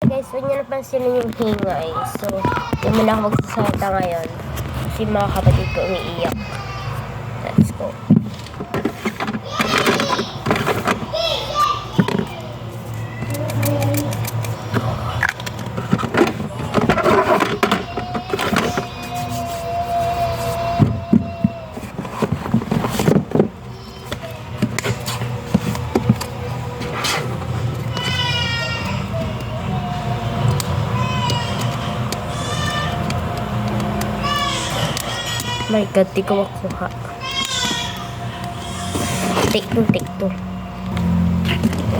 Guys, huwag niyo napansinin yung hingay. So, hindi mo na ako magsasalita ngayon. Kasi mga kapatid ko umiiyak. Let's go. My God, di ko makuha. Take two.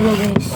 Ano guys?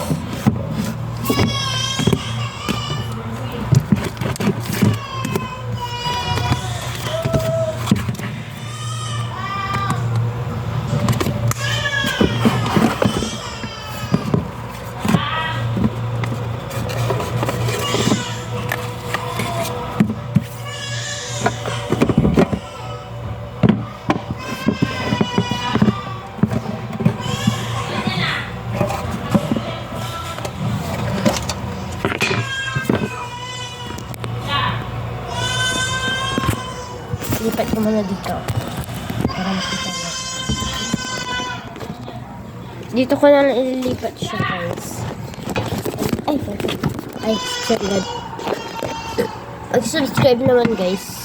Lipat ko muna dito para makita mo. Dito ko na lang ililipat siya guys. Ay, God. Mag-subscribe naman guys.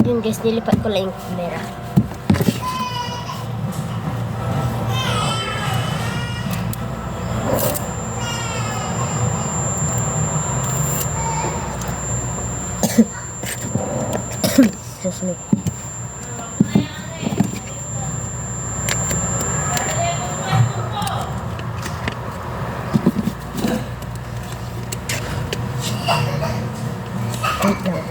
Yun guys, nilipat ko lang yung camera. Excuse me. Wait lang.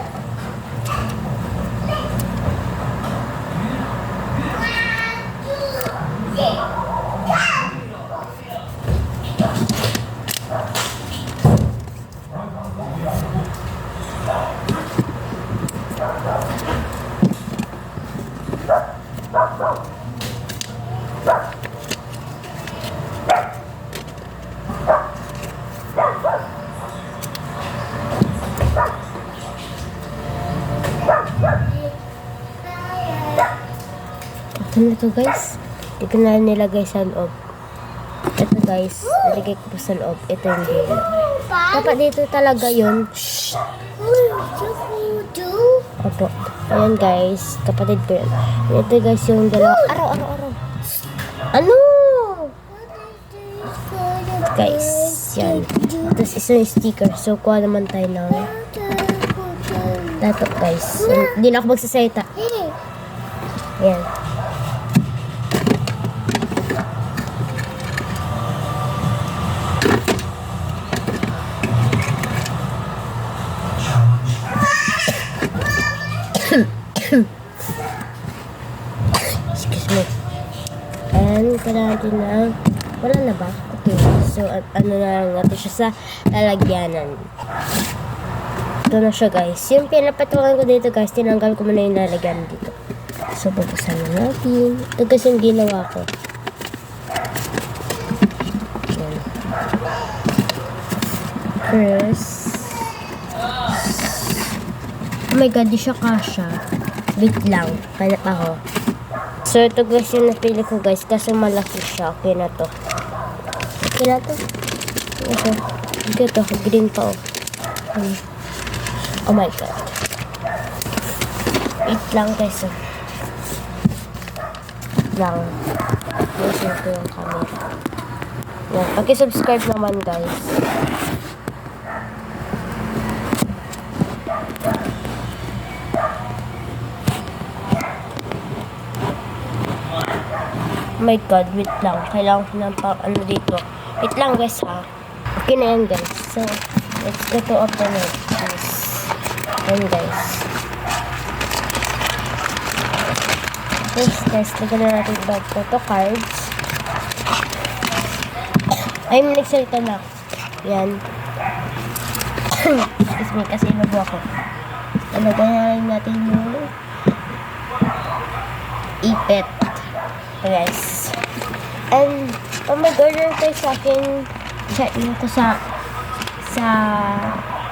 Ito to guys. Hindi ko na nilagay sa loob. Ito guys, nilagay ko pa sa loob. Ito yung gila. Dapat dito talaga yun. Shhh. Opo. Ayan guys, kapatid ko yun. Ito guys yung dalawa. Araw. Ano? Guys, yan. Tapos isa yung sticker. So, kuha naman tayo ng dato guys. Hindi na ako magsasalita. Ayan. Excuse me. And kailangan natin na wala na ba? Okay. So, ano na lang natin siya sa lalagyanan. Ito na siya guys. Yung pinapatungan ko dito guys, tinanggal ko muna yung lalagyan dito. So, bubuksan na natin. Ito kasi yung ginawa ko. Yan. First. Oh my God, di siya kasha. Wait lang. Hanap ako. So, ito guys yung napili ko guys. Kasi malaki siya. Okay na to. Okay na to. Okay to. Green pa oh. Oh my God. Wait lang guys oh. Lang. Ayusin ko yung camera. Yan. Paki-subscribe naman guys. Oh my god, wait lang. Kailangan ko ng pang ano dito. Wait lang guys ha. Okay na yan guys. So, let's go to open it. Yes. Yan guys. First guys, lagyan na natin ito. Photo cards. Ay, nagsalita na. Yan. Excuse me, kasi inubo ako. Lagyan na rin natin yung ipet. Guys. And, mag-order kayo sa akin. Chat nyo ko sa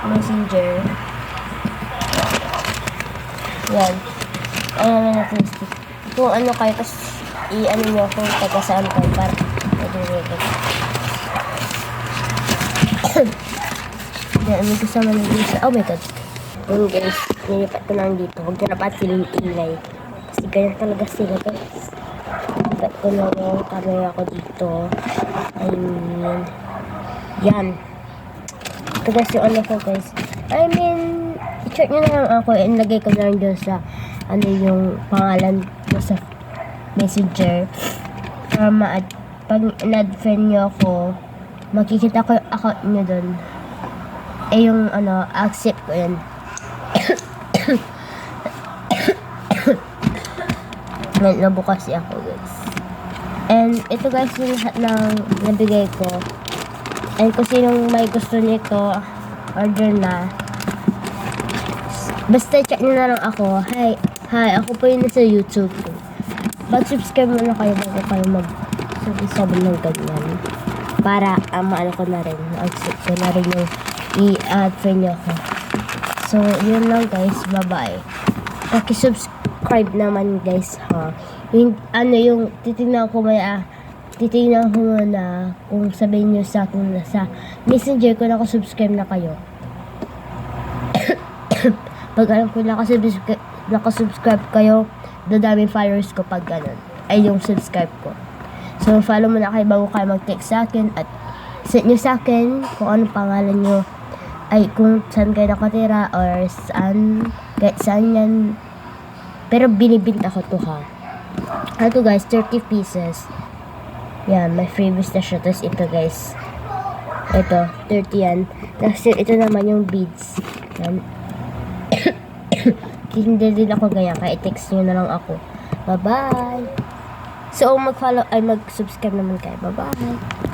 Messenger. Yan. Ano naman natin stick. Kung ano kayo, tapos i-ano nyo kung taga saan kayo para mag-order. Yan, may kasama na dito sa... Oh my god. Yun guys, nilipat ko lang dito. Huwag na dapat silang ingay. Kasi ganyan talaga sila guys. Nilipat ko na yung camera ko dito. Ayun. Yan. Ito guys yung ano ko guys. I mean, i-check nyo na lang ako. Ilagay ko na lang dyan sa ano yung pangalan ko sa Messenger. Para pag in-add friend nyo ako, makikita ko yung account nyo dun. Eh yung ano, accept ko yan. Nabo kasi ako guys. And ito guys yung lahat ng nabigay ko. And kung sinong may gusto nito, order na. Basta check nyo na lang ako. Hi, ako po yun sa YouTube. Mag-subscribe muna kayo bago kayo mag-sabi ng ganyan. Para maano ko na rin. Accept ko na rin yung i-add friend nyo ako. So, yun lang guys. Bye-bye. Paki-subscribe naman guys ha. Yung, yung titignan ko muna kung sabihin nyo sa akin na sa Messenger ko nakasubscribe na kayo. Pag alam ko nakasubscribe kayo, dadaming followers ko pag ganun. Ay yung subscribe ko. So, follow mo na kayo bago kayo mag-text sa akin at send nyo sa akin kung anong pangalan nyo. Ay, kung saan kayo nakatira or kahit saan yan. Pero binibinta ko to ha. Ito guys, 30 pieces. Yan, may freebies na siya. Tapos ito guys. Ito, 30 yan. Tapos ito naman yung beads. Yan. Hindi din ako ganyan. Kaya i-text nyo na lang ako. Bye-bye! So, mag-follow, ay mag-subscribe naman kayo. Bye-bye!